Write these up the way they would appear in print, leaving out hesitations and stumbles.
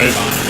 Right.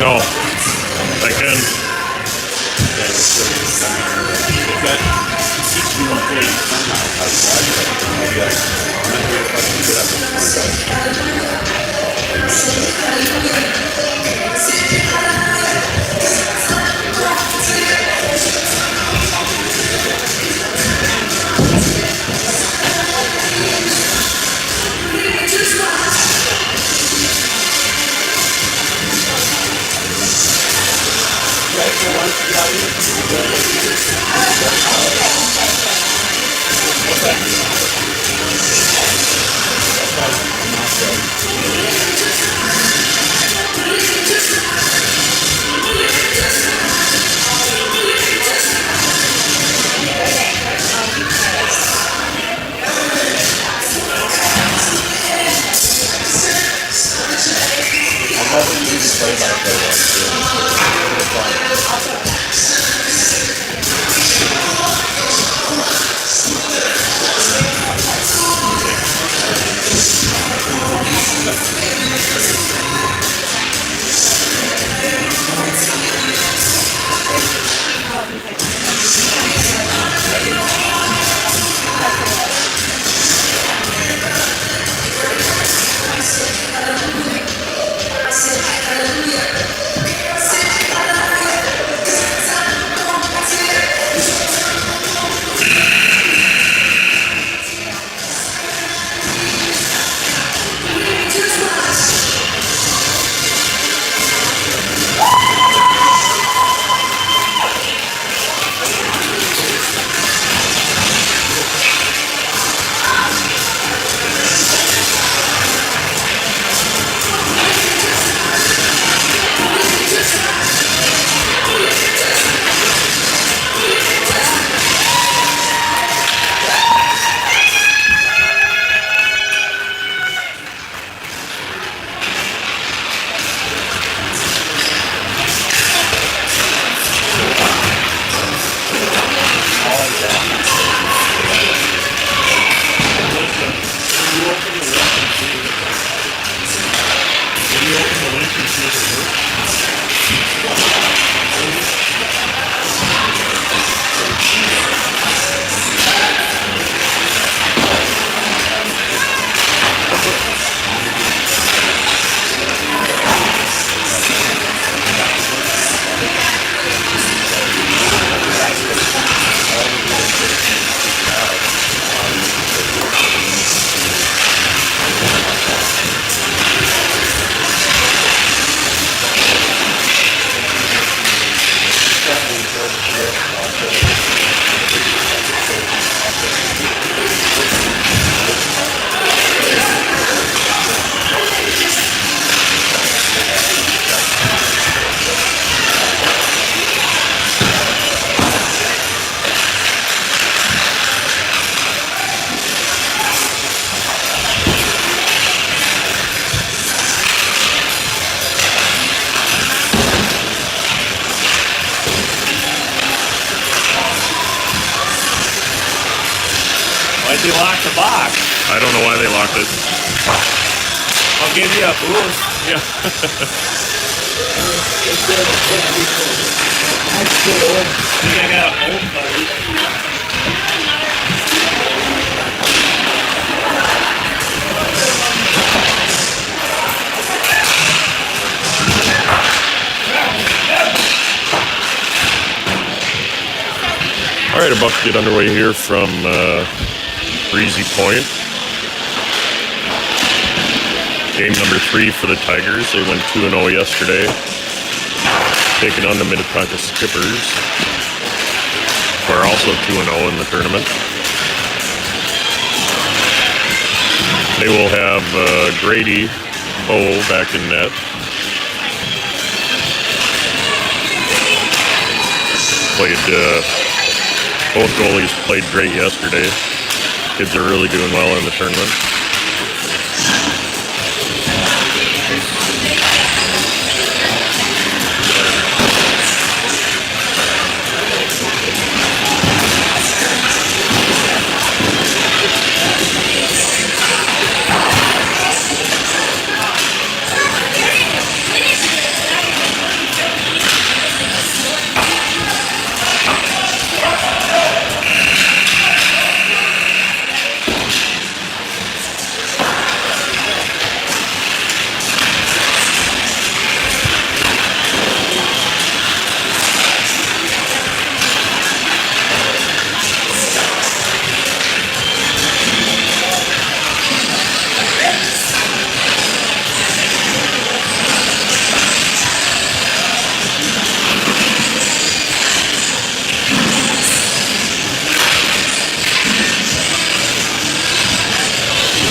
No, I can. they locked the box. I don't know why they locked it. I'll give you a boost. Yeah. I think I got a bolt, buddy. All right, about to get underway here from Breezy Point. Game number 3 for the Tigers. They went 2-0 yesterday, taking on the Minnetonka Skippers, who are also 2-0 in the tournament. They will have Grady Bowe back in net. Both goalies played great yesterday. Kids are really doing well in the tournament.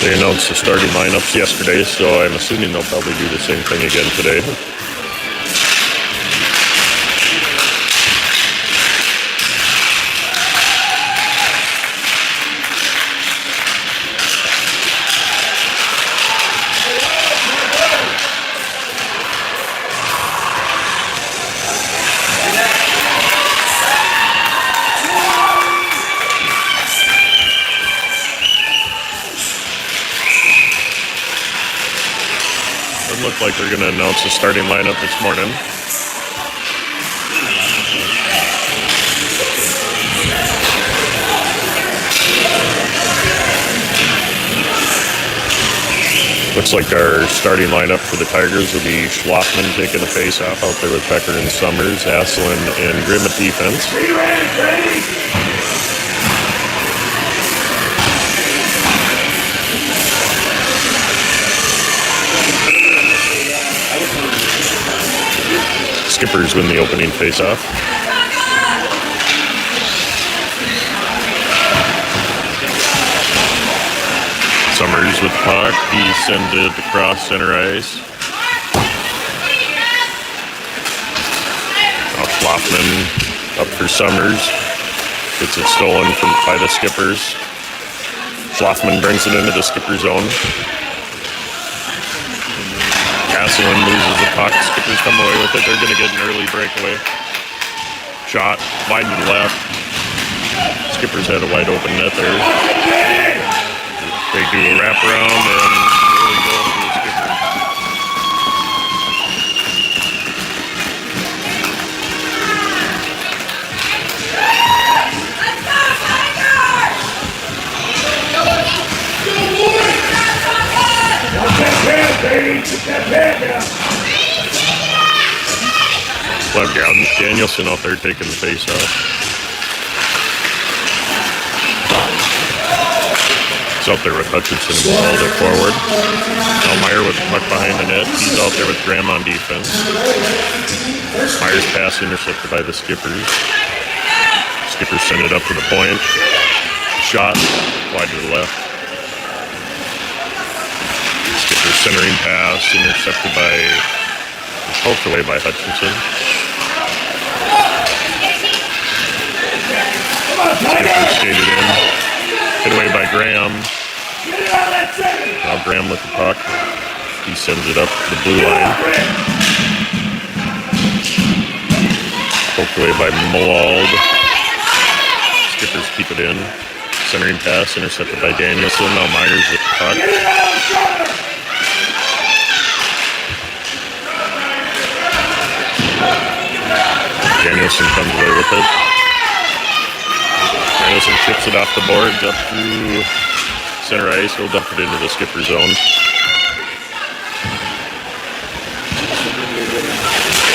They announced the starting lineups yesterday, so I'm assuming they'll probably do the same thing again today. Doesn't look like they're going to announce the starting lineup this morning. Looks like our starting lineup for the Tigers will be Schlafman taking the face-off out there with Becker and Summers, Asselin and Grimm at defense. Skippers win the opening face-off. Summers with the puck. He sends it across center ice. Now Schlafman up for Summers. Gets it stolen by the Skippers. Schlafman brings it into the Skipper zone. Asselin loses the puck. Skippers come away with it. They're going to get an early breakaway. Shot wide to the left. Skippers had a wide open net there. They do a wraparound and really go for the Skippers. Left down, Danielson out there taking the face off. He's out there with Hutchinson who hauled it forward. Now Meyer with the puck behind the net. He's out there with Graham on defense. Meyer's pass intercepted by the Skippers. Skippers send it up to the point. Shot wide to the left. Skippers centering pass intercepted by, poked away by Hutchinson. Skippers skated in. Hit away by Graham. Now Graham with the puck. He sends it up to the blue line. Poked away by Mollald. Skippers keep it in. Centering pass intercepted by Danielson. Now Myers with the puck. Danielson comes away with it. Danielson chips it off the boards up through center ice. He'll dump it into the skipper zone.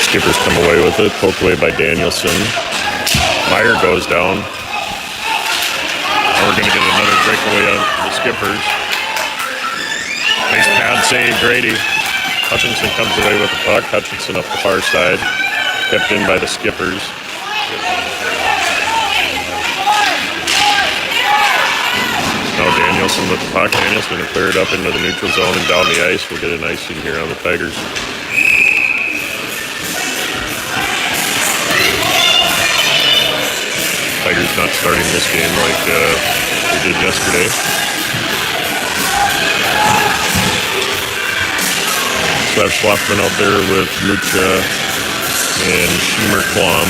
Skippers come away with it. Poked away by Danielson. Meyer goes down. Now we're going to get another breakaway on the Skippers. Nice pad save, Grady. Hutchinson comes away with the puck. Hutchinson up the far side. Kept in by the Skippers. Now Danielson with the puck. Danielson will clear it up into the neutral zone and down the ice. We'll get an icing here on the Tigers. Tigers not starting this game like they did yesterday. So I have Schlafman out there with Lucha and Schiemer-Klom,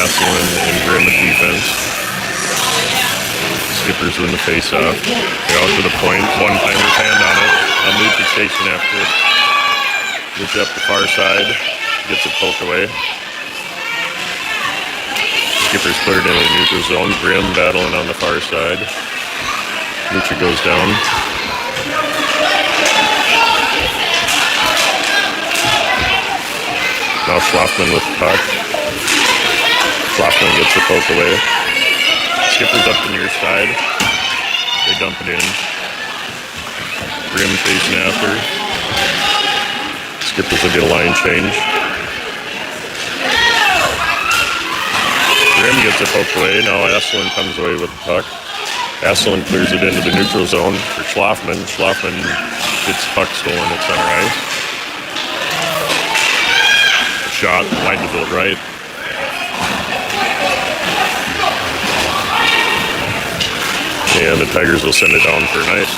Asselin and Grimm at defense. Skippers win the face-off. They out to the point. One-timer's hand on it. Lucha chasing after it. Lucha up the far side. Gets it poked away. Skippers cleared into the neutral zone. Grimm battling on the far side. Lucha goes down. Now Schlafman with the puck. Schlafman gets the poke away. Skippers up the near side. They dump it in. Grimm chasing after. Skippers will get a line change. Grimm gets it poked away. Now Asselin comes away with the puck. Asselin clears it into the neutral zone for Schlafman. Schlafman gets the puck stolen at center ice. Shot, wide to the right. And the Tigers will send it down for a night.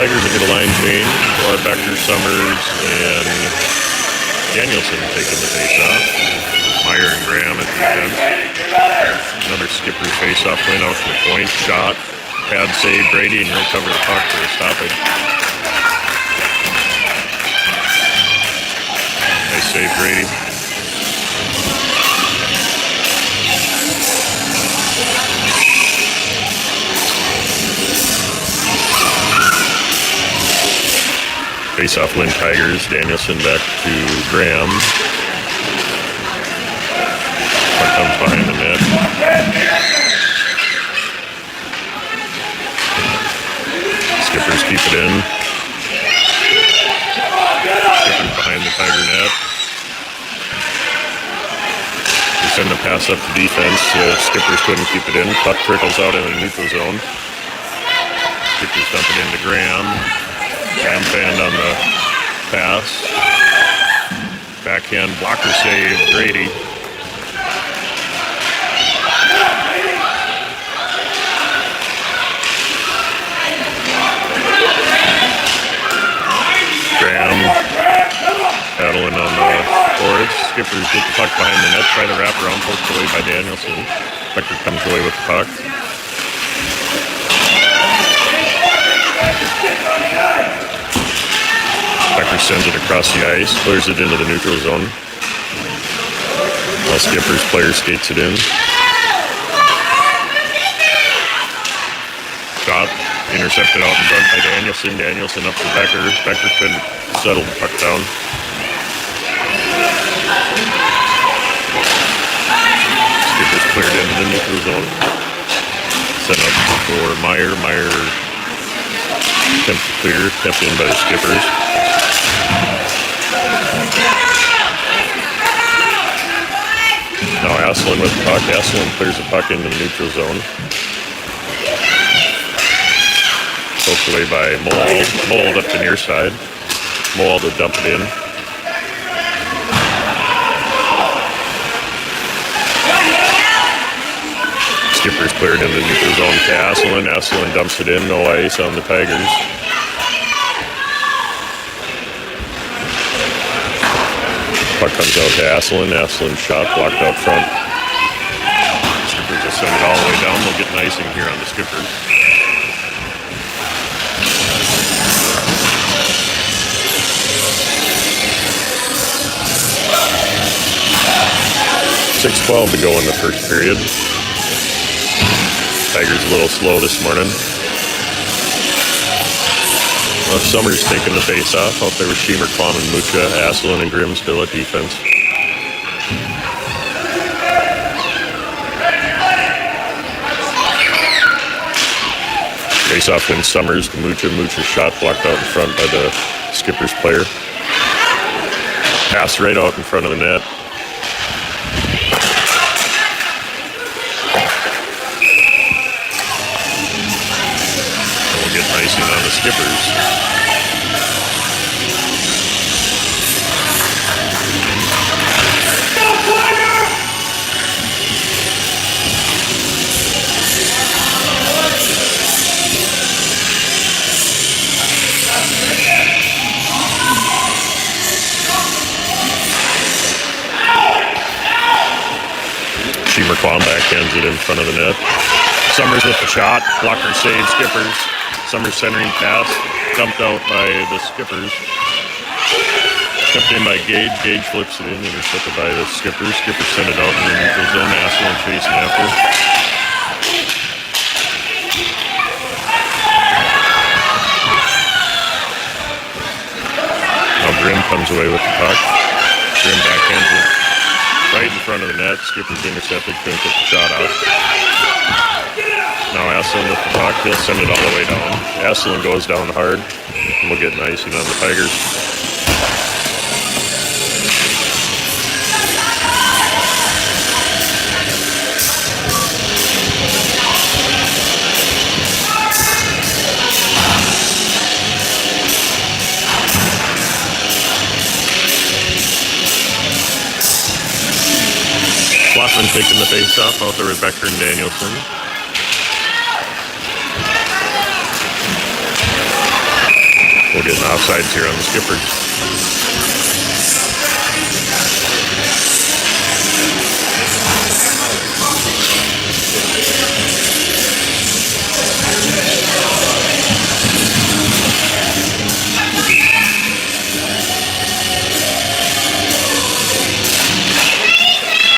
Tigers will get a line change. Or Becker, Summers, and Danielson taking the face-off. Meyer and Graham at defense. Another Skipper face-off win out to the point. Shot. Pad save. Brady and he'll cover the puck for a stoppage. Nice save, Brady. Face-off win Tigers. Danielson back to Graham. Puck comes behind the net. Skippers keep it in. Skippers behind the Tiger net. They send the pass up to defense. Skippers couldn't keep it in. Puck trickles out in the neutral zone. Skippers dump it into Graham. Graham fanned on the pass. Backhand blocker save, Grady. Graham battling on the boards. Skippers get the puck behind the net, try to wrap around, poked away by Danielson. Becker comes away with the puck. Becker sends it across the ice, clears it into the neutral zone. While Skipper's player skates it in. Shot, intercepted out in front by Danielson. Danielson up to Becker. Becker couldn't settle the puck down. Skipper's cleared into the neutral zone. Set up for Meyer. Meyer attempts to clear, kept in by the Skippers. Now Asselin with the puck. Asselin clears the puck into the neutral zone. Poked away by Mold. Mold up the near side. Mold will dump it in. Skippers cleared into the neutral zone to Asselin. Asselin dumps it in. No ice on the Tigers. Puck comes out to Asselin. Asselin's shot blocked out front. Skippers will send it all the way down. They'll get an icing here on the Skippers. .6:12 to go in the first period. Tigers a little slow this morning. Well, Summers taking the face off. Out there with Schemer, Klum, and Mucha. Asselin and Grimm still at defense. Face off wins Summers to Mucha. Mucha's shot blocked out in front by the Skippers player. Pass right out in front of the net. Icing on the Skippers. Schemer Klum backhands it in front of the net. Summers with the shot. Blocker save, Skippers. Summers centering pass, dumped out by the Skippers. Kept in by Gage. Gage flips it in, intercepted by the Skippers. Skippers send it out in the zone. Asselin chasing after. Now Grimm comes away with the puck. Grimm backhands it right in front of the net. Skippers intercepted, couldn't get the shot out. Now Asselin with the puck, he'll send it all the way down. Asselin goes down hard, and we'll get an icing on the Tigers. Schlossman taking the face off out there with Becker and Danielson. We'll get an offsides here on the Skippers.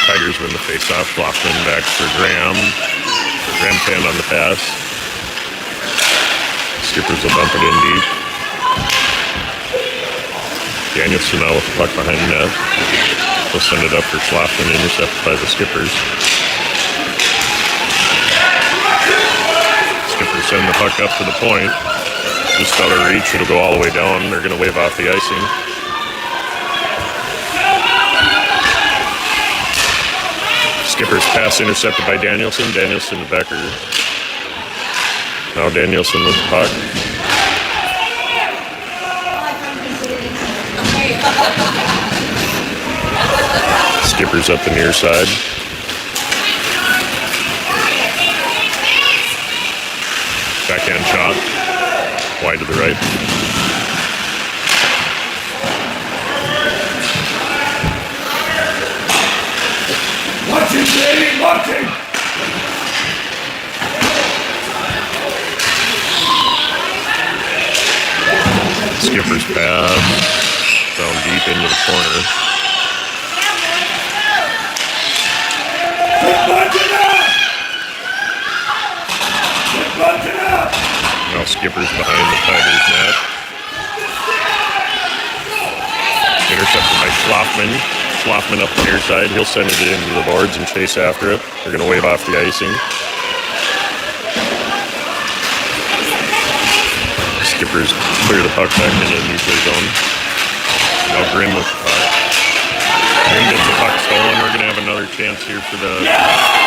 Tigers win the face-off. Schlossman back for Graham. Graham's hand on the pass. Skippers will bump it in deep. Danielson now with the puck behind the net. He'll send it up for Schlossman, intercepted by the Skippers. Skippers send the puck up to the point. Just out of reach, it'll go all the way down. They're going to wave off the icing. Skippers pass intercepted by Danielson. Danielson to Becker. Now Danielson with the puck. Skippers up the near side. Backhand shot. Wide to the right. Watching, baby, watching! Skippers pass. Down deep into the corner. Now Skippers behind the Tigers net. Intercepted by Schlossman. Schlossman up the near side. He'll send it into the boards and chase after it. They're going to wave off the icing. Skippers clear the puck back into the neutral zone. Now Grimm with the puck. Grimm gets the puck stolen. We're going to have another chance here for the Skippers.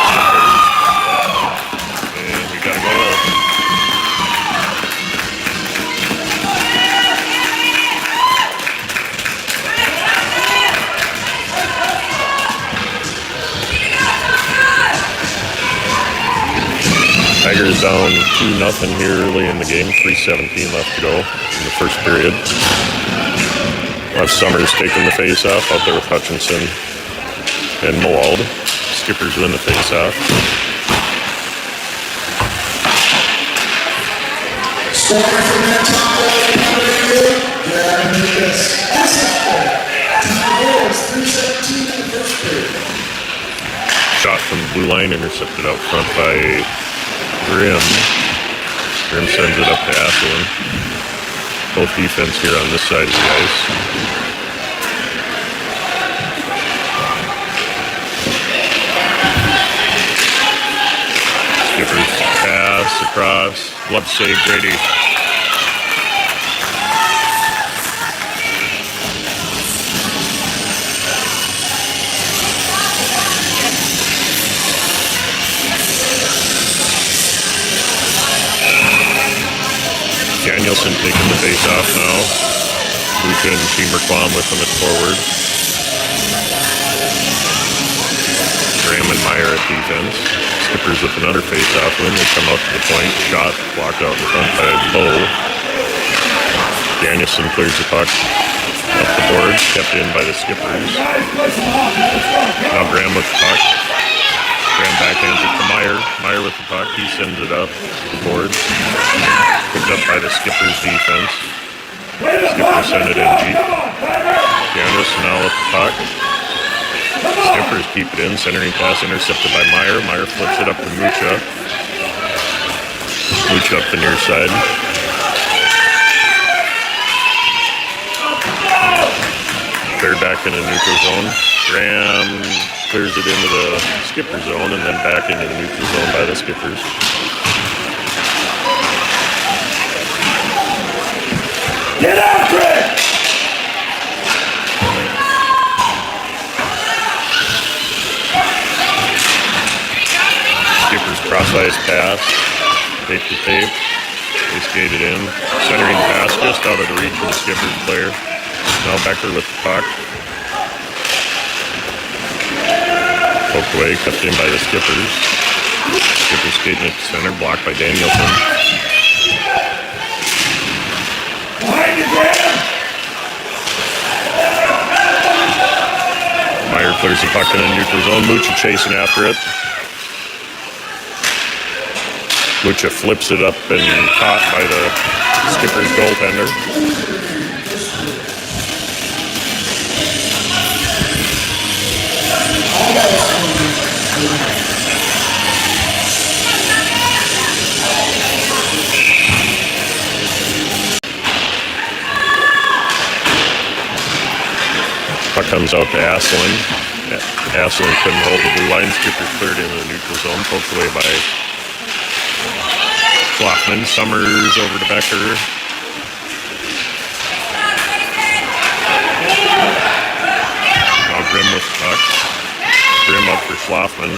And we got a goal. Tigers down 2-0 here early in the game. 3:17 left to go in the first period. We'll have Summers taking the face-off out there with Hutchinson and Moald. Skippers win the face-off. Starting from Minnetonka, Shot from the blue line, intercepted out front by Grimm. Grimm sends it up to Asselin. Both defense here on this side of the ice. Skippers pass across. Glove save, Grady. Danielson taking the face off now. Luca and Cheemer-Quam with him at forward. Graham and Meyer at defense. Skippers with another face-off win. They come out to the point. Shot blocked out in front by Lowe. Danielson clears the puck up the boards. Kept in by the Skippers. Now Graham with the puck. Graham backhands it to Meyer. Meyer with the puck. He sends it up the boards. Picked up by the Skippers defense. Skippers send it in deep. Danielson now with the puck. Skippers keep it in. Centering pass intercepted by Meyer. Meyer flips it up to Mucha. Mucha up the near side. Third back in the neutral zone. Graham clears it into the Skipper zone and then back into the neutral zone by the Skippers. Get after it! Skippers cross-ice pass. Tape to tape. They skate it in. Centering pass just out of the reach of the Skippers player. Now Becker with the puck. Poked away, cut in by the Skippers. Skippers skating it to center, blocked by Danielson. Behind you, Graham! Meyer clears the puck in the neutral zone. Mucha chasing after it. Mucha flips it up and caught by the Skippers goaltender. Puck comes out to Asselin. Asselin couldn't hold the blue line. Skippers cleared into the neutral zone. Poked away by Flockman. Summers over to Becker. Now Grimm with the puck. Grimm up for Schlafman.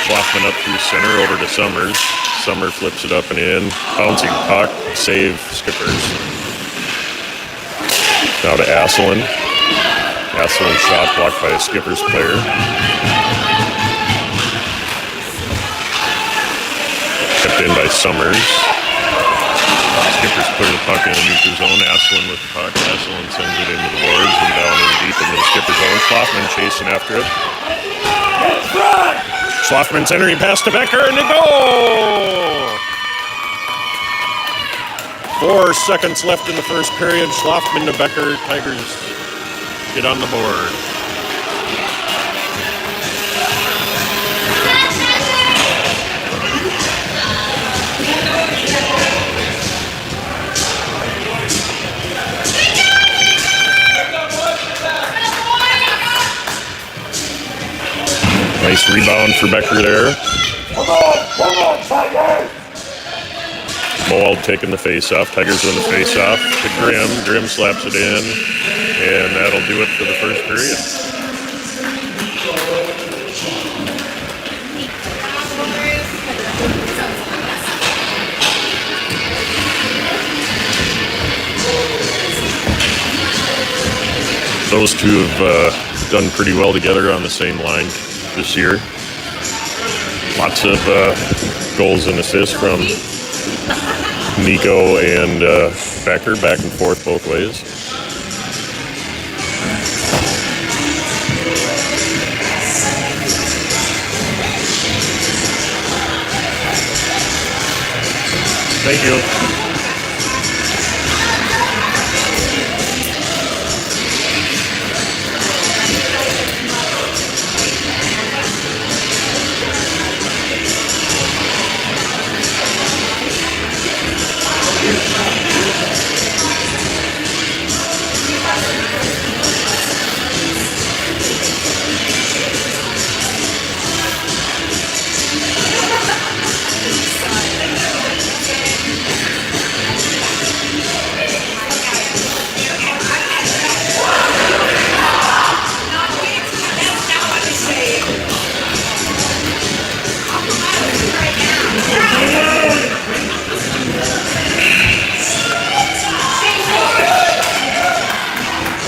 Schlafman up through center over to Summers. Summer flips it up and in. Bouncing puck. Save Skippers. Now to Asselin. Asselin shot blocked by a Skippers player. Kept in by Summers. Skippers clear the puck in the neutral zone. Asselin with the puck. Asselin sends it into the boards and down in deep into the Skipper zone. Schlafman chasing after it. Schlafman centering pass to Becker and a goal! 4 seconds left in the first period. Schlafman to Becker. Tigers get on the board. Nice rebound for Becker there. Come on, Tigers! Moald taking the face-off. Tigers win the face-off to Grimm. Grimm slaps it in, and that'll do it for the first period. Those two have done pretty well together on the same line this year. Lots of goals and assists from Nico and Becker, back and forth both ways. Thank you.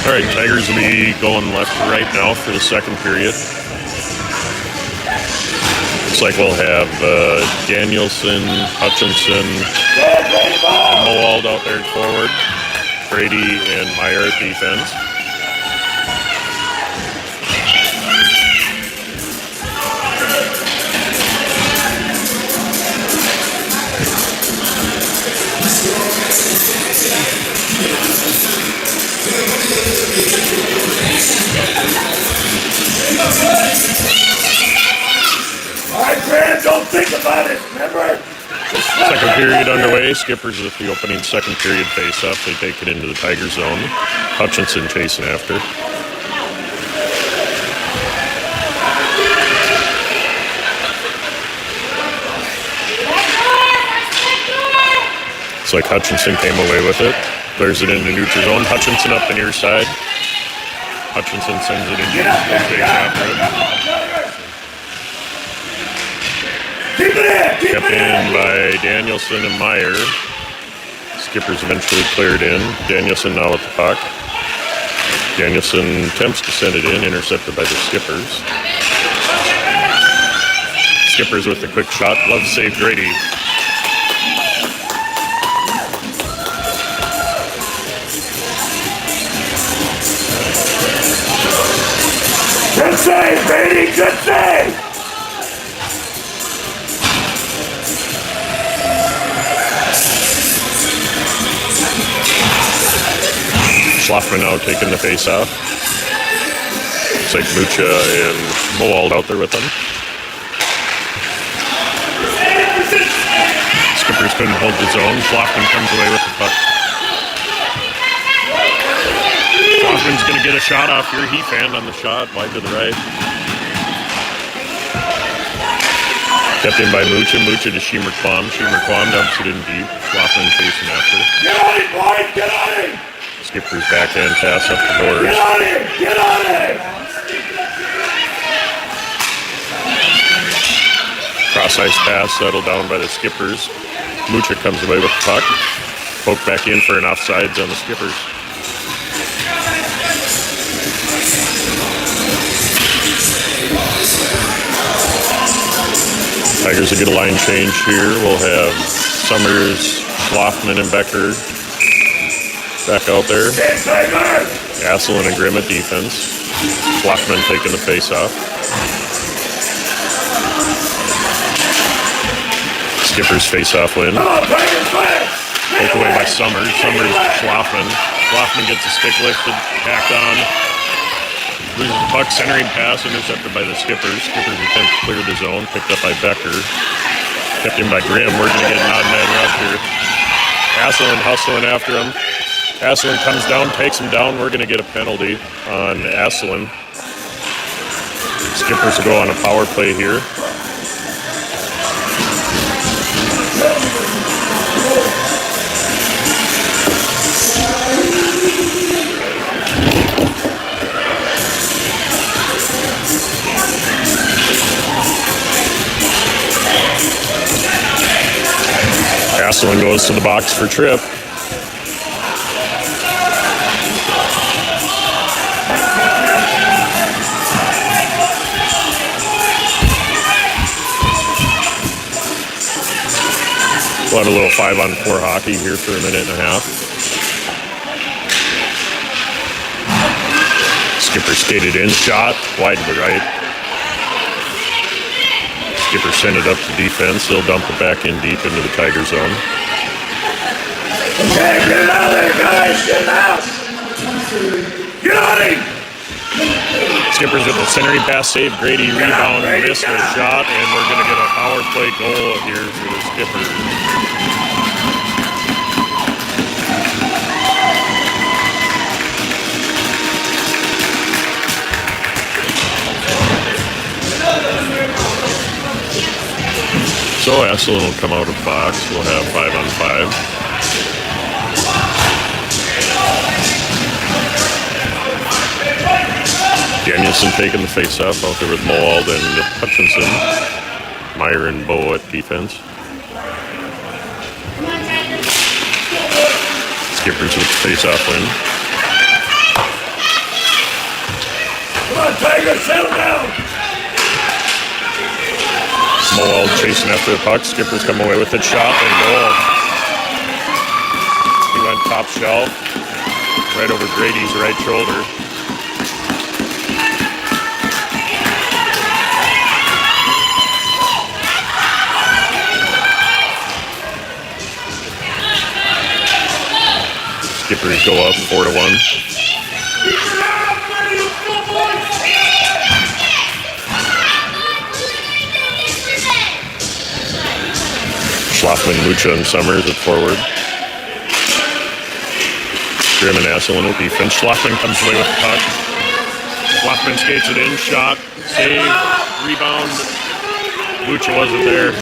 All right, Tigers will be going left to right now for the second period. Looks like we'll have Danielson, Hutchinson, and Mowald out there at forward, Brady and Meyer at defense. All right, Graham, don't think about it, remember? Second period underway. Skippers with the opening second period face-off. They take it into the Tiger zone. Hutchinson chasing after. It's like Hutchinson came away with it. Clears it into neutral zone. Hutchinson up the near side. Hutchinson sends it into the after it. Keep it in, keep Kept it in in. by Danielson and Meyer. Skippers eventually cleared in. Danielson now with the puck. Danielson attempts to send it in, intercepted by the Skippers. Skippers with the quick shot. Love save Grady. Good save, Brady, good save. Schlafman now taking the face off. Looks like Mucha and Mowald out there with them. Skippers couldn't hold the zone. Schlafman comes away with the puck. Schlafman's going to get a shot off here. He fanned on the shot, wide to the right. Kept in by Mucha. Mucha to Sheemer Quam. Sheemer Quam dumps it in deep. Schlafman chasing after. Get on him, boys, get on him. Skippers backhand pass up the doors. Get on him, get on him. Cross ice pass settled down by the Skippers. Mucha comes away with the puck. Poke back in for an offsides on the Skippers. Tigers will get a line change here. We'll have Summers, Schlafman, and Becker back out there. Asselin and Grimm at defense. Schlafman taking the face off. Skippers face-off win. Take away by Summers. Summers to Schlafman. Schlafman gets a stick lifted, tacked on. Loses the puck, centering pass, intercepted by the Skippers. Skippers attempt to clear the zone, picked up by Becker. Kept in by Grimm. We're going to get an odd man rush here. Asselin hustling after him. Asselin comes down, takes him down. We're going to get a penalty on Asselin. Skippers will go on a power play here. Asselin goes to the box for Tripp. We'll have a little 5-on-4 hockey here for a minute and a half. Skipper skated in, shot, wide to the right. Skipper sent it up to defense. They'll dump it back in deep into the Tiger zone. Okay, get it out of there, guys. Get it out. Get on him. Skipper's with the centering pass save. Grady rebound, missed a shot, and we're going to get a power play goal here for the Skippers. So Asselin will come out of box. We'll have 5-on-5. Danielson taking the face-off out there with Moald and Hutchinson. Meyer and Bow at defense. Skippers with the face-off win. Come on, Tiger, settle down. Moald chasing after the puck. Skippers come away with it. Shot and goal. He went top shelf. Right over Grady's right shoulder. Skippers go up 4-1. Schlafman, Mucha, and Summers at forward. Grimm and Asselin at defense. Schlafman comes away with the puck. Schlafman skates it in, shot, save, rebound. Mucha wasn't there.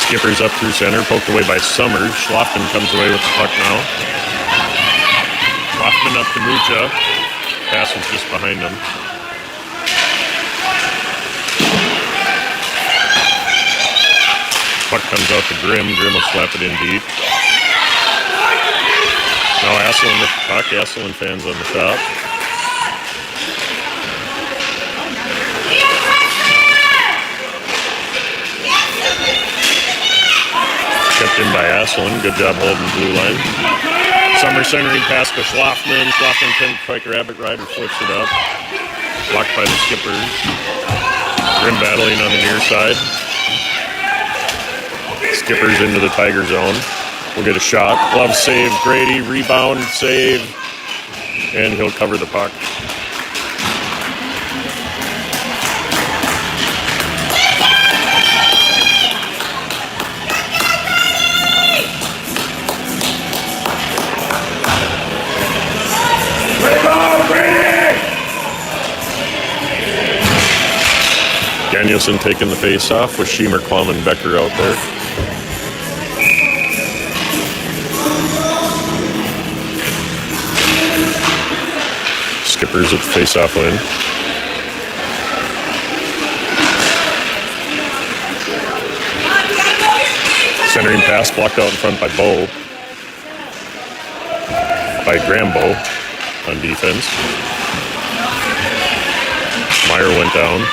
Skippers up through center, poked away by Summers. Schlafman comes away with the puck now. Schlafman up to Mucha. Pass was just behind him. Puck comes out to Grimm. Grimm will slap it in deep. Now Asselin with the puck. Asselin fans on the top. Kept in by Asselin. Good job holding blue line. Summer centering pass to Schlafman. Schlafman can Pike Rabbit Rider flips it up. Blocked by the Skippers. Grimm battling on the near side. Skippers into the Tiger zone. We'll get a shot. Glove save. Grady. Rebound. Save. And he'll cover the puck. Danielson taking the face off with Schiemer, Klum, and Becker out there. Skippers at the face-off lane. Centering pass blocked out in front by Bow. By Grambo on defense. Meyer went down.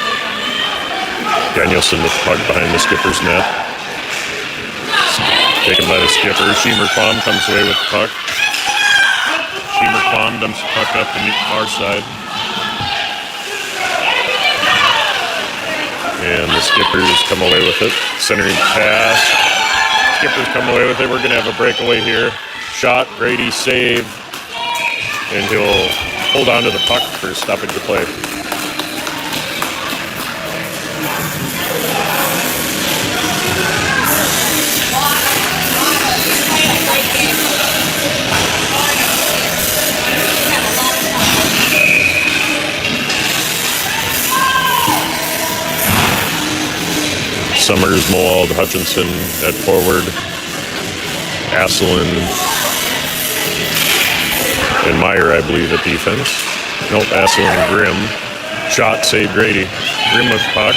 Danielson with the puck behind the Skipper's net. Taken by the Skipper. Schiemer, Klum comes away with the puck. Schiemer, Klum dumps the puck up the far side. And the Skippers come away with it. Centering pass. Skippers come away with it. We're going to have a breakaway here. Shot, Grady, save. And he'll hold on to the puck for stoppage of play. Summers, Moald, Hutchinson at forward. Asselin and Meyer, I believe, at defense. Nope, Asselin and Grimm. Shot, save, Grady. Grimm with the puck.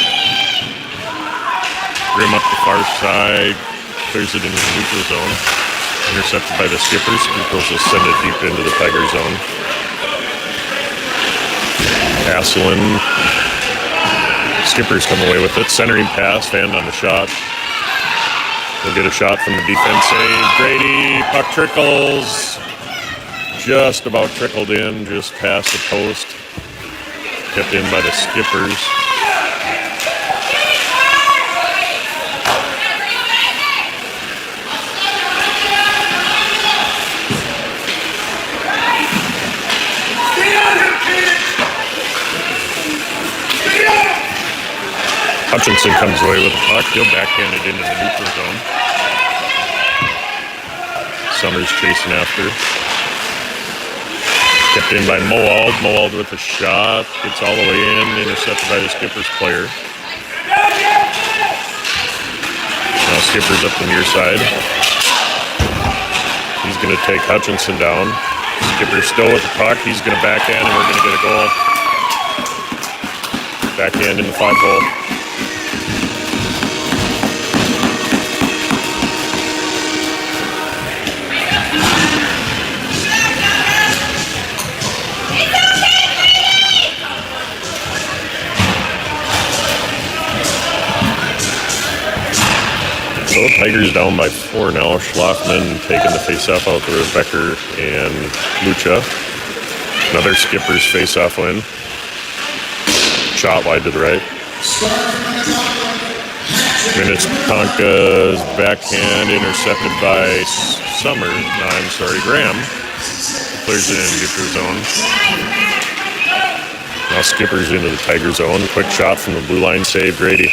Grimm up the far side. Clears it into the neutral zone. Intercepted by the Skippers. Skippers will send it deep into the Tiger zone. Asselin. Skippers come away with it. Centering pass, fanned on the shot. We'll get a shot from the defense save. Grady, puck trickles. Just about trickled in, just past the post. kept in by the skippers. Hutchinson comes away with the puck. He'll backhand it into the neutral zone. Summers chasing after. Kept in by Moald. Moald with a shot. Gets all the way in. Intercepted by the skipper's player. Now skipper's up the near side. He's going to take Hutchinson down. Skipper's still with the puck. He's going to backhand and we're going to get a goal. Backhand in the 5-hole. So Tigers down by 4 now. Schlafman taking the faceoff out there with Becker and Lucha. Another skipper's faceoff win. Shot wide to the right. Minnetonka's backhand intercepted by Graham. Clears it in neutral zone. Now skippers into the Tiger zone. Quick shot from the blue line save, Grady.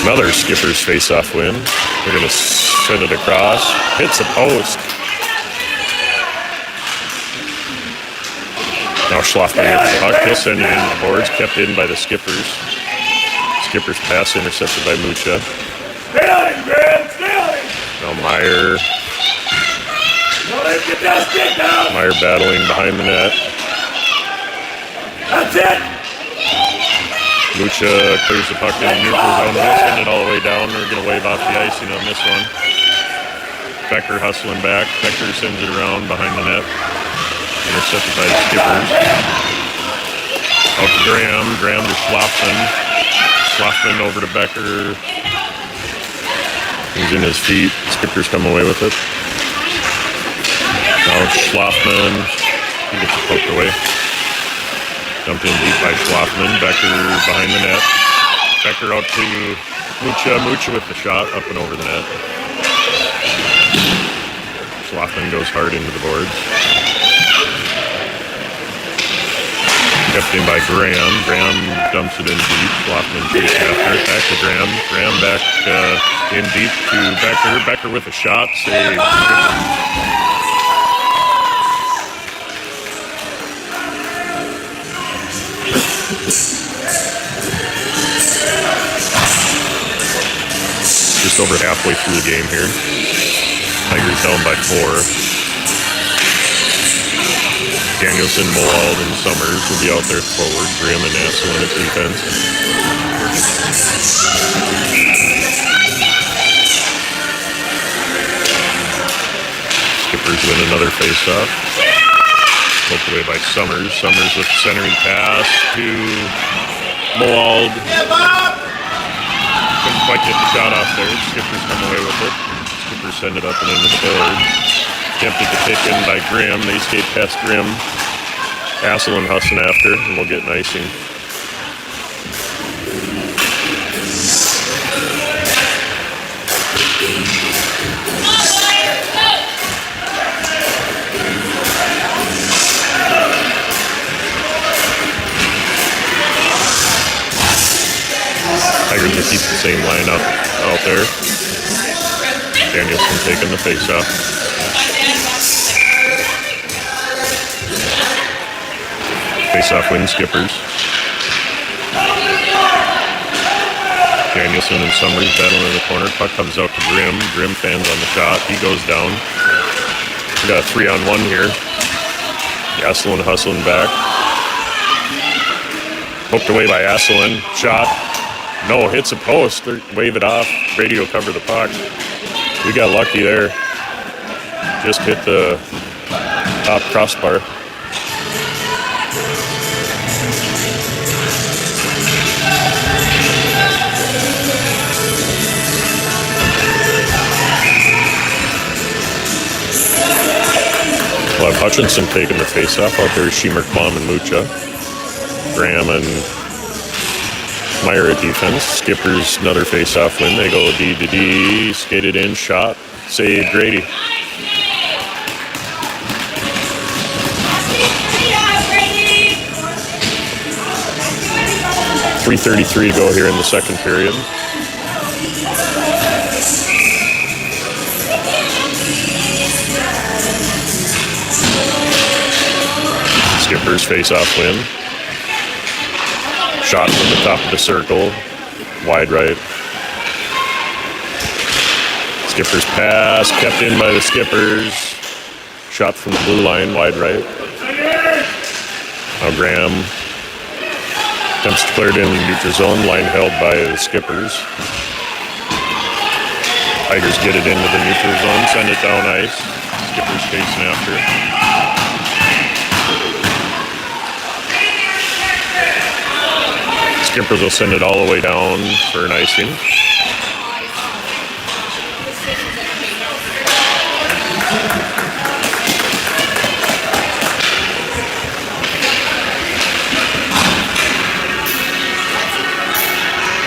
Another skipper's face-off win. They're going to send it across. Hits a post. Now Schlafman with the puck. He'll send it into the boards. Kept in by the skippers. Skipper's pass intercepted by Mucha. Now Meyer. Meyer battling behind the net. That's it. Lucha clears the puck in the neutral zone. He'll send it all the way down. They're going to wave off the icing on this one. Becker hustling back. Becker sends it around behind the net. Intercepted by the skippers. Out to Graham. Graham to Schlafman. Schlafman over to Becker. He's in his feet. Skippers come away with it. Now Schlafman. He gets it poked away. Dumped in deep by Schlafman. Becker behind the net. Becker out to Mucha. Mucha with the shot up and over the net. Schlafman goes hard into the boards. Kept in by Graham. Graham dumps it in deep. Schlafman takes after. Back to Graham. Graham back in deep to Becker. Becker with a shot. Save. Just over halfway through the game here. Tigers down by 4. Danielson, Moald, and Summers will be out there forward. Grimm and Asselin at defense. Skippers win another faceoff. Poked away by Summers. Summers with the centering pass to Moald. Couldn't quite get the shot off there. Skippers come away with it. Skippers send it up and into the board. Attempted to pick in by Grimm. They skate past Grimm. Asselin hustling after, and we'll get an icing. Tigers will keep the same lineup out there. Danielson taking the face-off. Face-off win skippers. Danielson and Summers battling in the corner. Puck comes out to Grimm. Grimm fans on the shot. He goes down. We got a 3-on-1 here. Asselin hustling back. Poked away by Asselin. Shot. No, hits a post. Wave it off. Brady will cover the puck. We got lucky there. Just hit the top crossbar. and Hutchinson taking the face-off. Out there, Sheemer, Klum, and Mucha. Graham and Meyer at defense. Skippers, another face-off win. They go D to D, skated in, shot, saved Grady. 3:33 to go here in the second period. Skippers face-off win. Shot from the top of the circle, wide right. Skippers pass, kept in by the Skippers. Shot from the blue line, wide right. Now Graham attempts to clear it in the neutral zone, line held by the Skippers. Tigers get it into the neutral zone, send it down ice. Skippers chasing after it. Skippers will send it all the way down for an icing.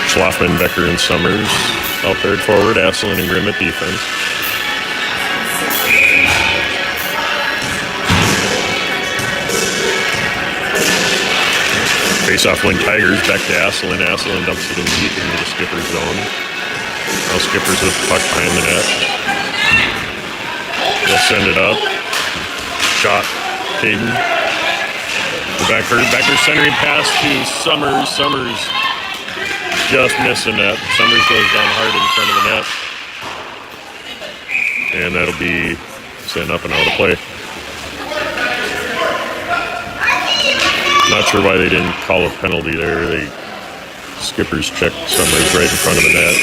Schlafman, Becker, and Summers out there at forward. Asselin and Grimm at defense. Face-off win Tigers, back to Asselin. Asselin dumps it in deep into the Skippers zone. Now Skippers with the puck behind the net. They'll send it up. Shot, Caden. Becker centering pass to Summers. Summers just missing that. Summers goes down hard in front of the net. And that'll be sent up and out of play. Not sure why they didn't call a penalty there. Skippers checked Summers right in front of the net.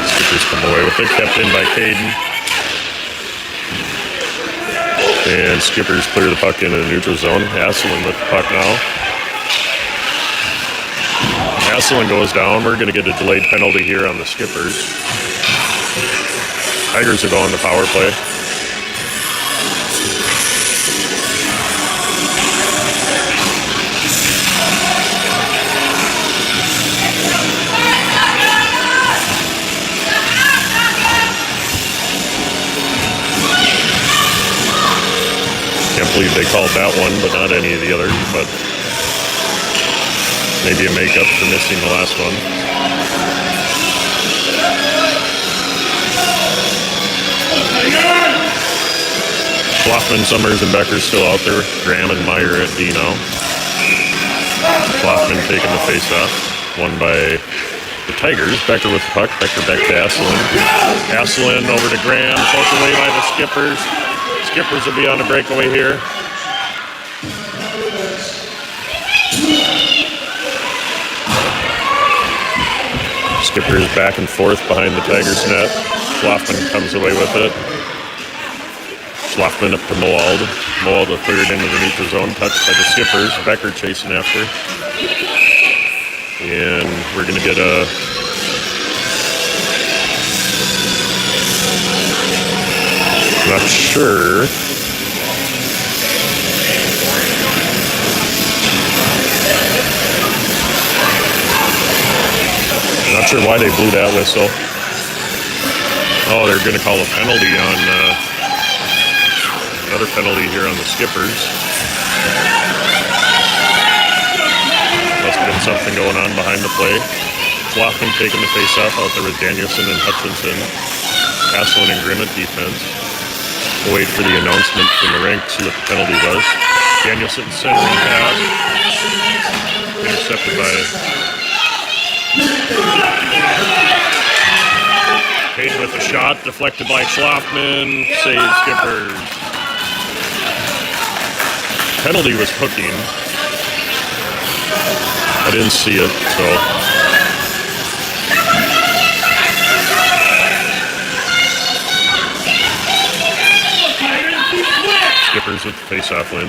Skippers come away with it, kept in by Caden. And Skippers clear the puck into the neutral zone. Asselin with the puck now. Asselin goes down. We're going to get a delayed penalty here on the Skippers. Tigers are going to power play. Can't believe they called that one, but not any of the others. But maybe a makeup for missing the last one. Schlafman, Summers, and Becker still out there. Graham and Meyer at D now. Schlafman taking the face-off. Won by the Tigers. Becker with the puck. Becker back to Asselin. Asselin over to Graham. Poked away by the Skippers. Skippers will be on a breakaway here. Skippers back and forth behind the Tigers net. Schlafman comes away with it. Schlafman up to Moald. Moald a third into the neutral zone, touched by the Skippers. Becker chasing after. And we're going to get a not sure. Not sure why they blew that whistle. Oh, they're going to call a penalty on another penalty here on the Skippers. Must have been something going on behind the play. Schlafman taking the face-off out there with Danielson and Hutchinson. Asselin and Grimm at defense. We'll wait for the announcement from the rink, see what the penalty was. Danielson centering pass. Intercepted by Caden with a shot, deflected by Schlafman. Save Skippers. Penalty was hooking. I didn't see it, so. Skippers with the face-off win.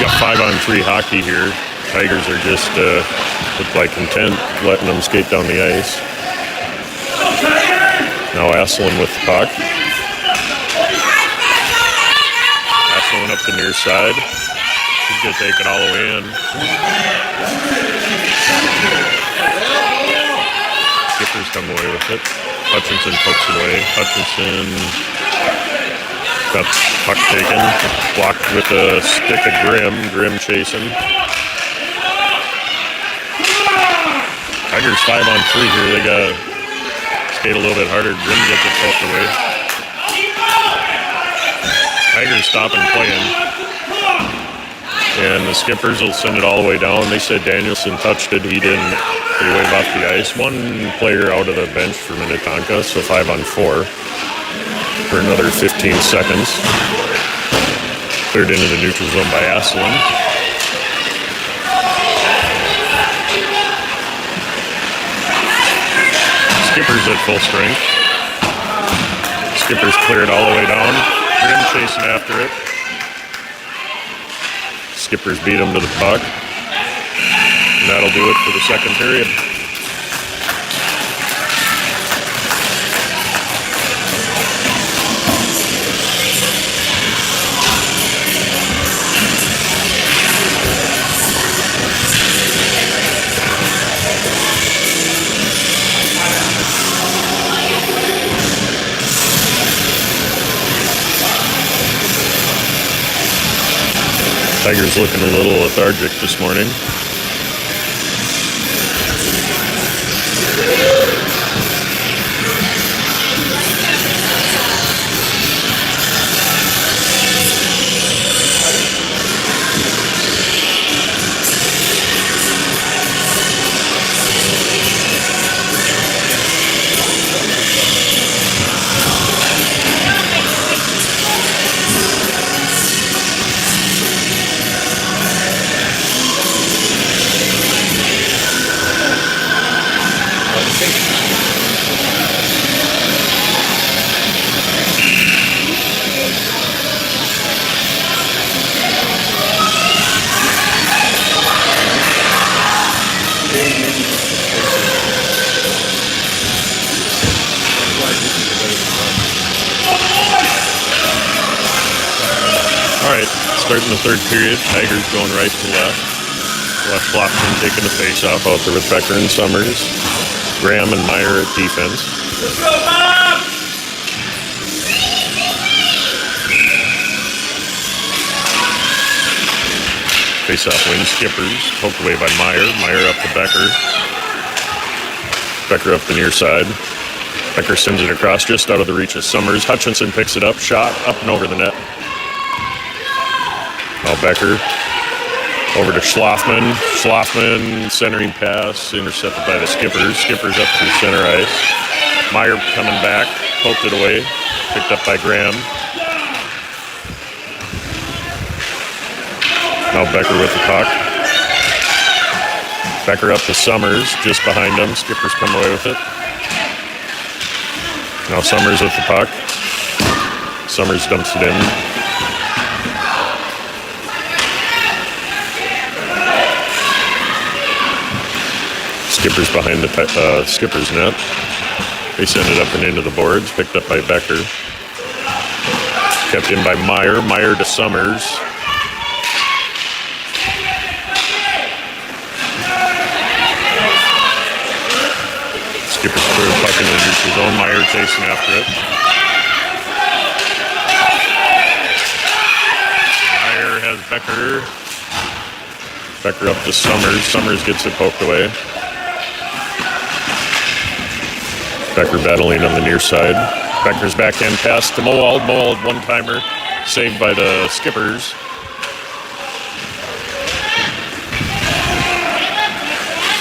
We got 5-on-3 hockey here. Tigers are just look like content letting them skate down the ice. Now Asselin with the puck. Asselin up the near side. He's going to take it all the way in. Skippers come away with it. Hutchinson pokes it away. Hutchinson got the puck taken. Blocked with a stick of Grimm. Grimm chasing. Tigers 5-on-3 here. They got to skate a little bit harder. Grimm gets it poked away. Tigers stopping playing. And the Skippers will send it all the way down. They said Danielson touched it. He didn't. They wave off the ice. One player out of the bench for Minnetonka, so 5-on-4 for another 15 seconds. Cleared into the neutral zone by Asselin. Skippers at full strength. Skippers clear it all the way down. Grimm chasing after it. Skippers beat him to the puck. And that'll do it for the second period. Tigers looking a little lethargic this morning. Starting the third period, Tigers going right to left. Left Blockman taking the face-off out there with Becker and Summers. Graham and Meyer at defense. Let's go, Bob! Face-off wing, Skippers. Poked away by Meyer. Meyer up to Becker. Becker up the near side. Becker sends it across just out of the reach of Summers. Hutchinson picks it up, shot up and over the net. Now Becker over to Schlafman. Schlafman centering pass intercepted by the Skippers. Skippers up to center ice. Meyer coming back, poked it away, picked up by Graham. Now Becker with the puck. Becker up to Summers, just behind him. Skippers come away with it. Now Summers with the puck. Summers dumps it in. Skippers behind the Skippers net. They send it up and into the boards. Picked up by Becker. Kept in by Meyer. Meyer to Summers. Skippers clear the puck into the neutral zone. Meyer chasing after it. Meyer has Becker. Becker up to Summers. Summers gets it poked away. Becker battling on the near side. Becker's backhand pass to Moald. Moald one-timer saved by the Skippers.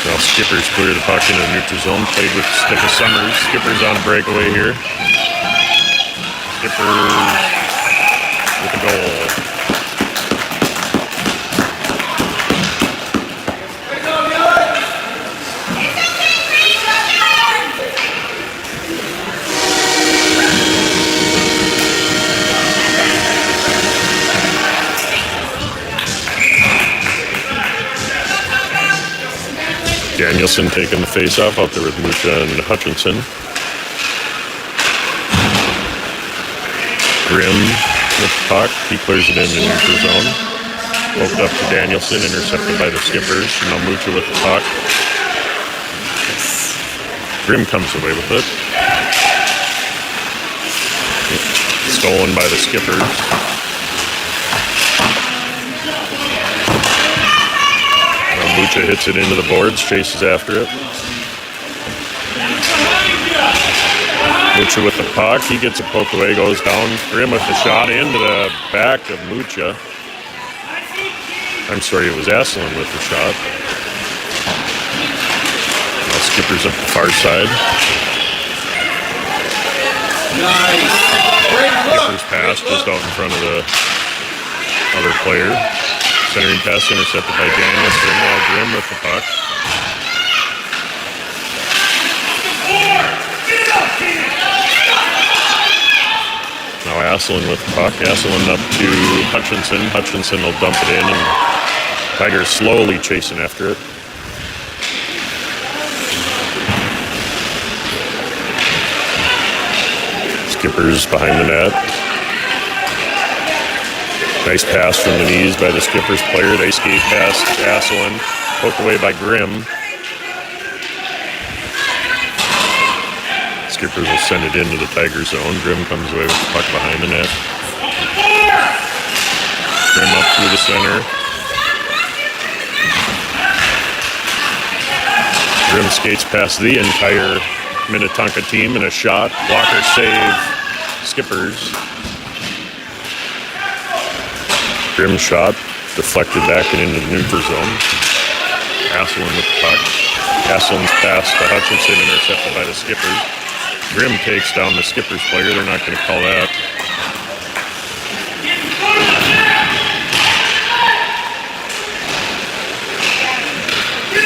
Now Skippers clear the puck into the neutral zone. Played with the stick of Summers. Skippers on a breakaway here. Skippers with a goal. Danielson taking the face-off out there with Mucha and Hutchinson. Grimm with the puck. He clears it in the neutral zone. Poked up to Danielson, intercepted by the Skippers. Now Mucha with the puck. Grimm comes away with it. Stolen by the Skippers. Mucha hits it into the boards, chases after it. Mucha with the puck, he gets a poke away, goes down. Grimm with the shot into the back of Mucha. I'm sorry, it was Asselin with the shot. Now Skippers up the far side. Nice. Skippers pass just out in front of the other player. Centering pass intercepted by Danielson. Now Grimm with the puck. Now Asselin with the puck. Asselin up to Hutchinson. Hutchinson will dump it in, and Tigers slowly chasing after it. Skippers behind the net. Nice pass from the knees by the Skippers player. They skate past Asselin. Poked away by Grimm. Skippers will send it into the Tiger zone. Grimm comes away with the puck behind the net. Grimm up through the center. Grimm skates past the entire Minnetonka team in a shot. Blocker save. Skippers. Grimm shot, deflected back and into the neutral zone. Asselin with the puck. Asselin's pass to Hutchinson, intercepted by the Skippers. Grimm takes down the Skippers player. They're not going to call that.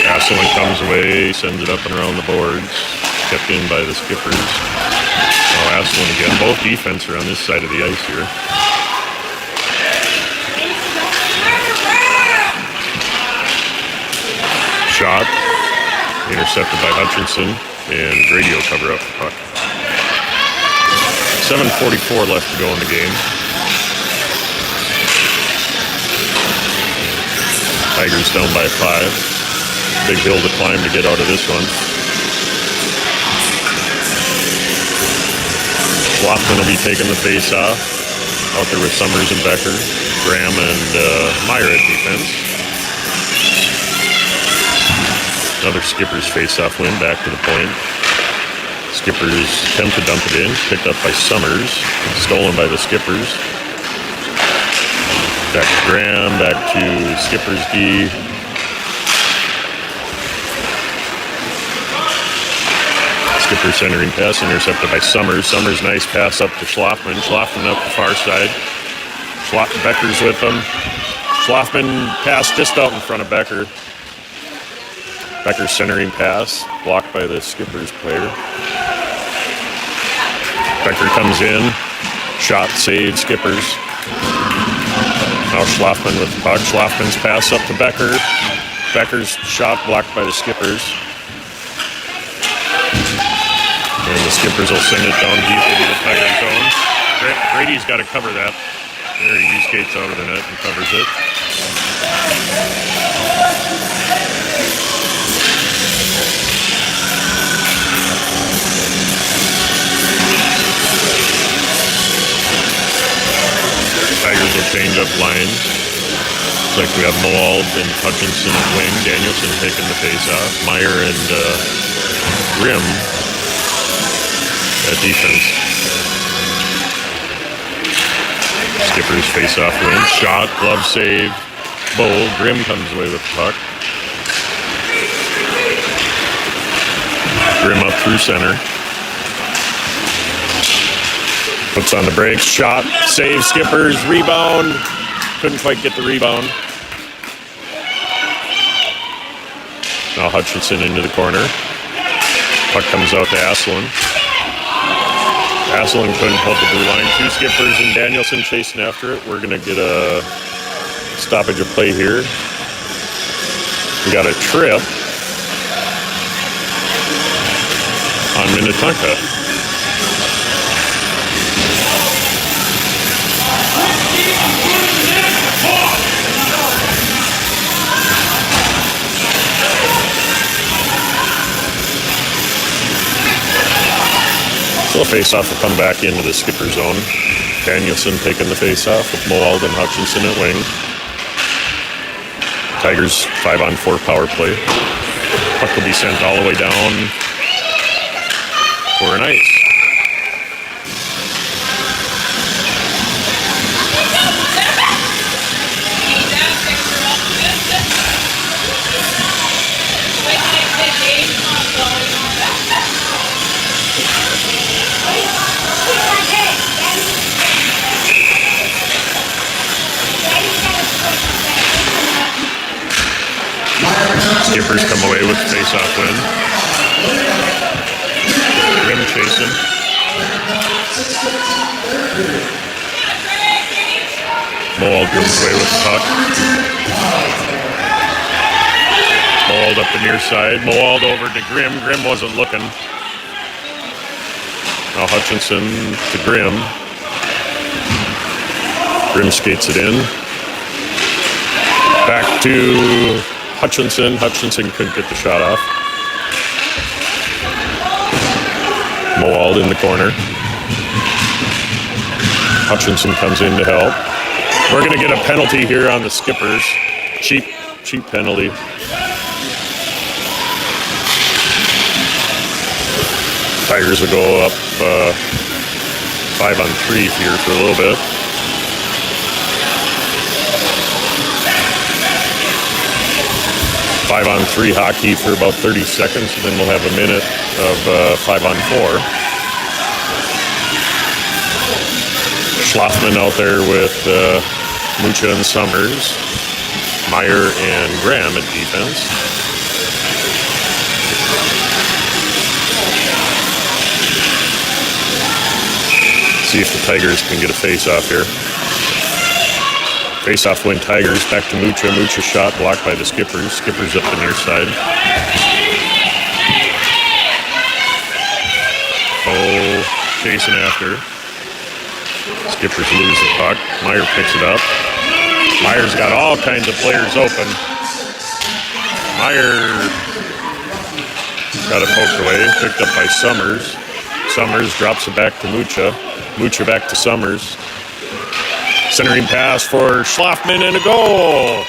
Asselin comes away, sends it up and around the boards. Kept in by the Skippers. Now Asselin again. Both defense are on this side of the ice here. Shot, intercepted by Hutchinson, and Grady will cover up the puck. 7:44 left to go in the game. Tigers down by 5. Big hill to climb to get out of this one. Lofton will be taking the face off. Out there with Summers and Becker. Graham and Meyer at defense. Another Skippers face-off win, back to the point. Skippers attempt to dump it in, picked up by Summers, stolen by the Skippers. Back to Graham, back to Skippers D. Skippers centering pass, intercepted by Summers. Summers, nice pass up to Schlafman. Schlafman up the far side. Becker's with him. Schlafman pass just out in front of Becker. Becker's centering pass, blocked by the Skippers player. Becker comes in, shot, save, Skippers. Now Schlafman with the puck. Schlafman's pass up to Becker. Becker's shot blocked by the Skippers. And the Skippers will send it down deep into the Tiger zone. Brady's got to cover that. There he skates out of the net and covers it. Tigers will change up lines. Looks like we have Moald and Hutchinson at wing. Danielson taking the face off. Meyer and Grimm at defense. Skippers face off win. Shot, glove save. Bowl. Grimm comes away with the puck. Grimm up through center. Puts on the brakes, shot, save, Skippers, rebound. Couldn't quite get the rebound. Now Hutchinson into the corner. Puck comes out to Asselin. Asselin couldn't hold the blue line. 2 Skippers and Danielson chasing after it. We're going to get a stoppage of play here. We got a trip. on Minnetonka. So face-off will come back into the skipper zone. Danielson taking the face-off with Moald and Hutchinson at wing. Tigers 5-on-4 power play. Puck will be sent all the way down for an ice. Skippers come away with face-off win. Rim chasing. Moald comes away with the puck. Moald up the near side. Moald over to Grimm. Grimm wasn't looking. Now Hutchinson to Grimm. Grimm skates it in. Back to Hutchinson. Hutchinson couldn't get the shot off. Moald in the corner. Hutchinson comes in to help. We're going to get a penalty here on the Skippers. Cheap penalty. Tigers will go up 5-on-3 here for a little bit. Five-on-3 hockey for about 30 seconds, and then we'll have a minute of 5-on-4. Schlafman out there with Mucha and Summers. Meyer and Graham at defense. See if the Tigers can get a face-off here. Face-off win Tigers. Back to Mucha. Mucha shot blocked by the Skippers. Skippers up the near side. Oh, chasing after. Skippers lose the puck. Meyer picks it up. Meyer's got all kinds of players open. Meyer got it poked away. Picked up by Summers. Summers drops it back to Mucha. Mucha back to Summers. Centering pass for Schlafman and a goal.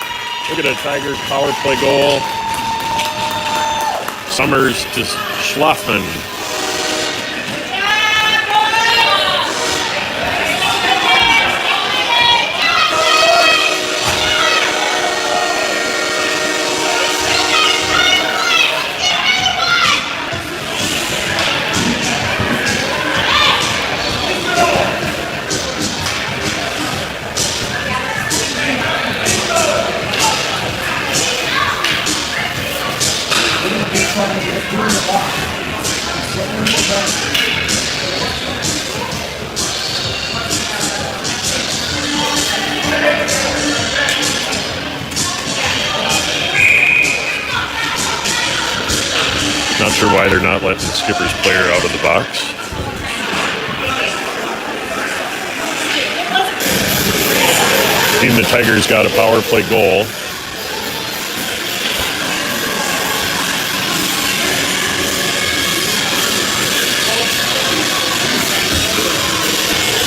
Look at a Tigers power play goal. Summers to Schlafman. Not sure why they're not letting the Skippers player out of the box. Team the Tigers got a power play goal.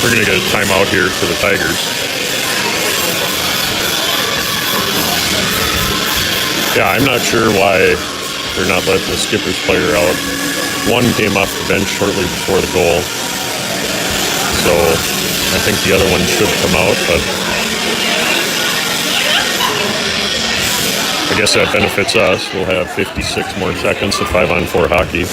We're going to get a timeout here for the Tigers. Yeah, I'm not sure why they're not letting the Skippers player out. One came off the bench shortly before the goal. So I think the other one should come out, but I guess that benefits us. We'll have 56 more seconds of 5-on-4 hockey.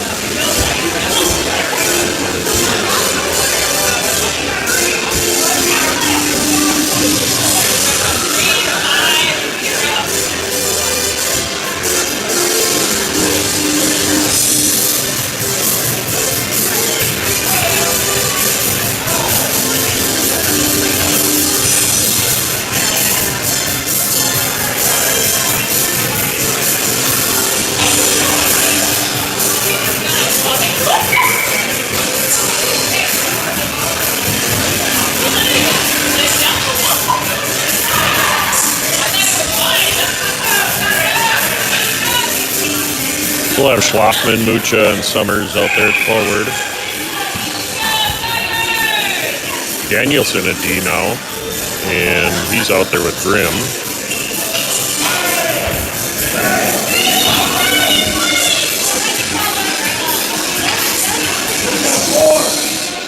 We'll have Schlafman, Mucha, and Summers out there at forward. Danielson at D now, and he's out there with Grimm.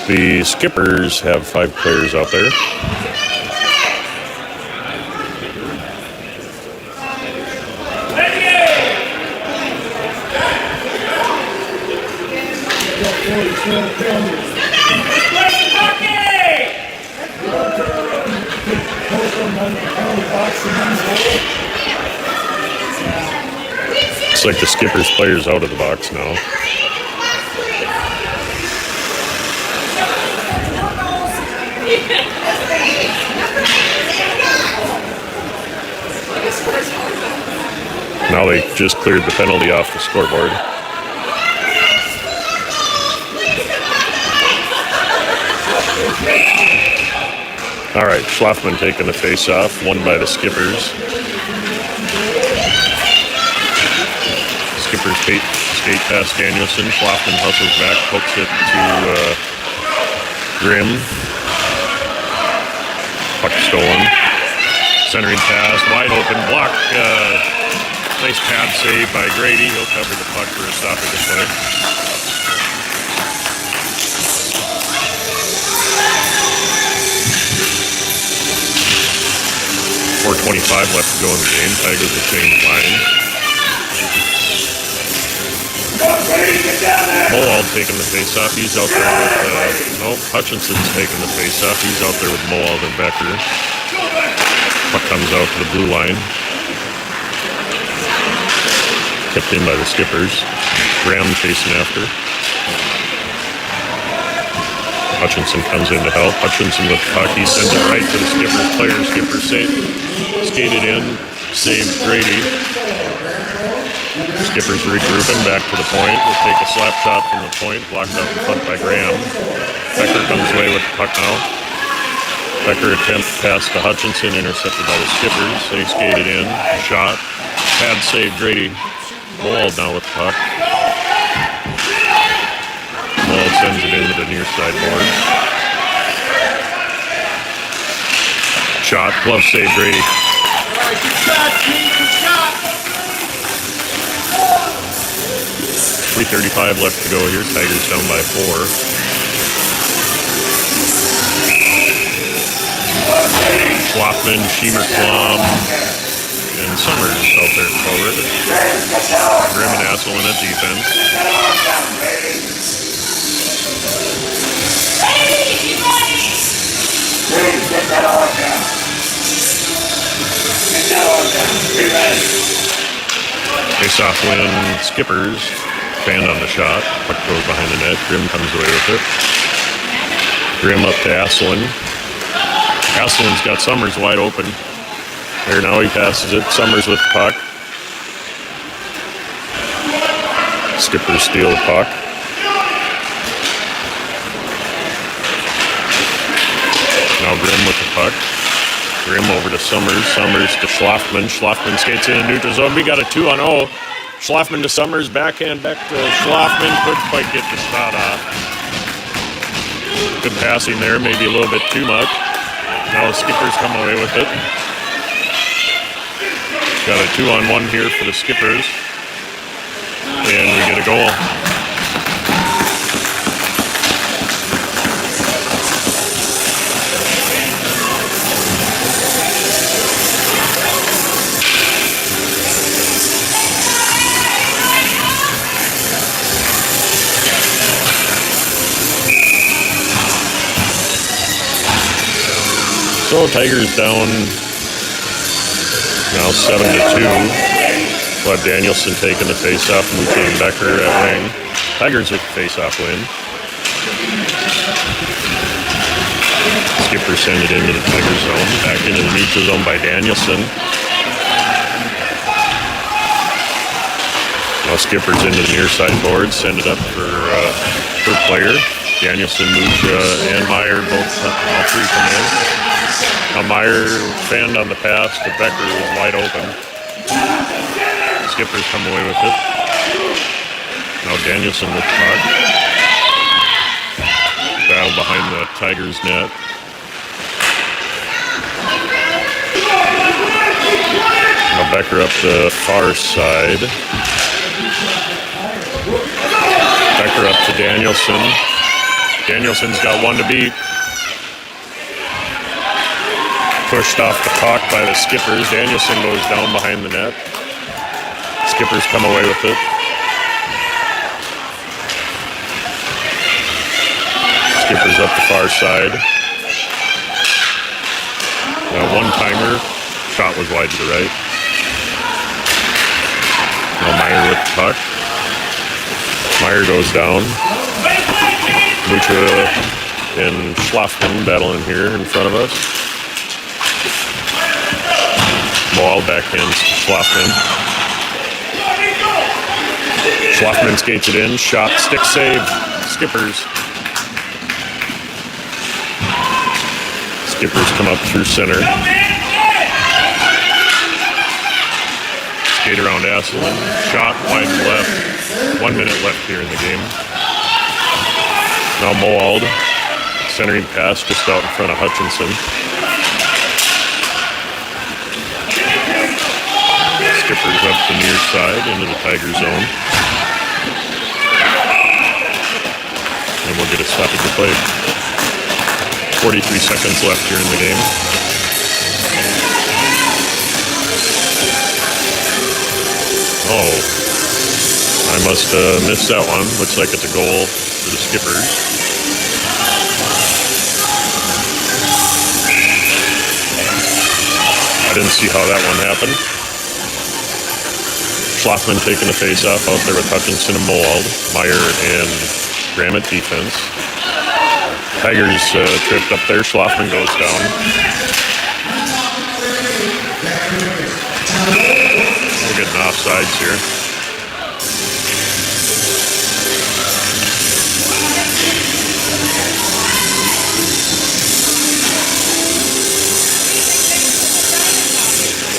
The Skippers have 5 players out there. Looks like the Skippers players out of the box now. Now they just cleared the penalty off the scoreboard. All right, Schlafman taking the face-off, won by the Skippers. Skippers skate past Danielson. Schlafman hustles back, pokes it to Grimm. Puck stolen. Centering pass, wide open, block. Nice pad save by Grady. He'll cover the puck for a stoppage of play. .425 left to go in the game. Tigers will change line. Moal taking the face-off. He's out there with, Hutchinson's taking the face-off. He's out there with Moal and Becker. Puck comes out to the blue line. Kept in by the Skippers. Graham chasing after. Hutchinson comes in to help. Hutchinson with the puck. He sends it right to the Skippers player. Skipper skated in. Saved Grady. Skippers regrouping back to the point. Will take a slap shot from the point. Blocked out in front by Graham. Becker comes away with the puck now. Becker attempts pass to Hutchinson. Intercepted by the Skippers. They skated in. Shot. Pad save Grady. Moal now with the puck. Moal sends it into the near side board. Shot. Glove save Grady. 3:35 left to go here. Tigers down by 4. Schlafman, Schiemer-Klum, and Summers out there forward. Grimm and Asselin at defense. Face-off win, Skippers. Band on the shot. Puck goes behind the net. Grimm comes away with it. Grimm up to Asselin. Asselin's got Summers wide open. There now he passes it. Summers with the puck. Skippers steal the puck. Now Grimm with the puck. Grimm over to Summers. Summers to Schlafman. Schlafman skates in neutral zone. We got a 2-on-0. Schlafman to Summers. Backhand back to Schlafman. Couldn't quite get the shot off. Good passing there. Maybe a little bit too much. Now the Skippers come away with it. Got a 2-on-1 here for the Skippers. And we get a goal. So Tigers down now 7-2. We'll have Danielson taking the face-off. Mucha and Becker at wing. Tigers with the face-off win. Skipper send it into the Tiger zone. Back into the neutral zone by Danielson. Now Skipper's into the near side board. Send it up for player. Danielson, Mucha, and Meyer all 3 come in. Now Meyer fanned on the pass to Becker, was wide open. Skippers come away with it. Now Danielson with the puck. Battle behind the Tigers net. Now Becker up the far side. Becker up to Danielson. Danielson's got one to beat. Pushed off the puck by the Skippers. Danielson goes down behind the net. Skippers come away with it. Skippers up the far side. Now one-timer. Shot was wide to the right. Now Meyer with the puck. Meyer goes down. Mucha and Schlafman battling here in front of us. Ball backhands Schlafman. Schlafman skates it in. Shot, stick save. Skippers. Skippers come up through center. Skate around Asselin. Shot wide left. 1 minute left here in the game. Now Moald. Centering pass just out in front of Hutchinson. Skippers up the near side into the Tiger zone. And we'll get a stoppage of play. 43 seconds left here in the game. Oh, I must have missed that one. Looks like it's a goal for the Skippers. I didn't see how that one happened. Schlafman taking the face-off out there with Hutchinson and Moald. Meyer and Graham at defense. Tigers tripped up there. Schlafman goes down. We're getting offsides here.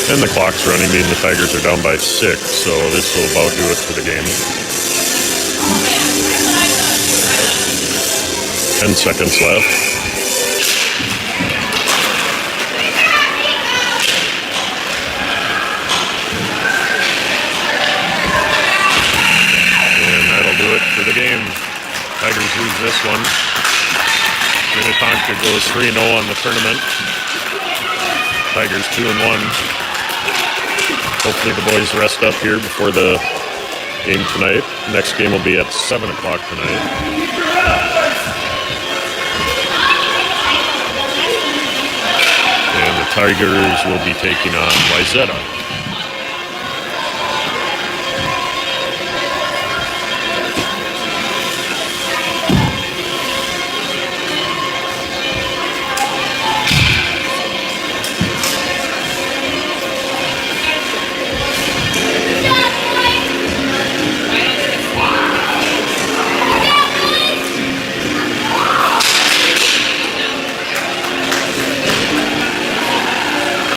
And the clock's running, meaning the Tigers are down by 6, so this will about do it for the game. 10 seconds left. And that'll do it for the game. Tigers lose this one. Minnetonka goes 3-0 on the tournament. Tigers 2-1. Hopefully the boys rest up here before the game tonight. Next game will be at 7 o'clock tonight. And the Tigers will be taking on Wayzata.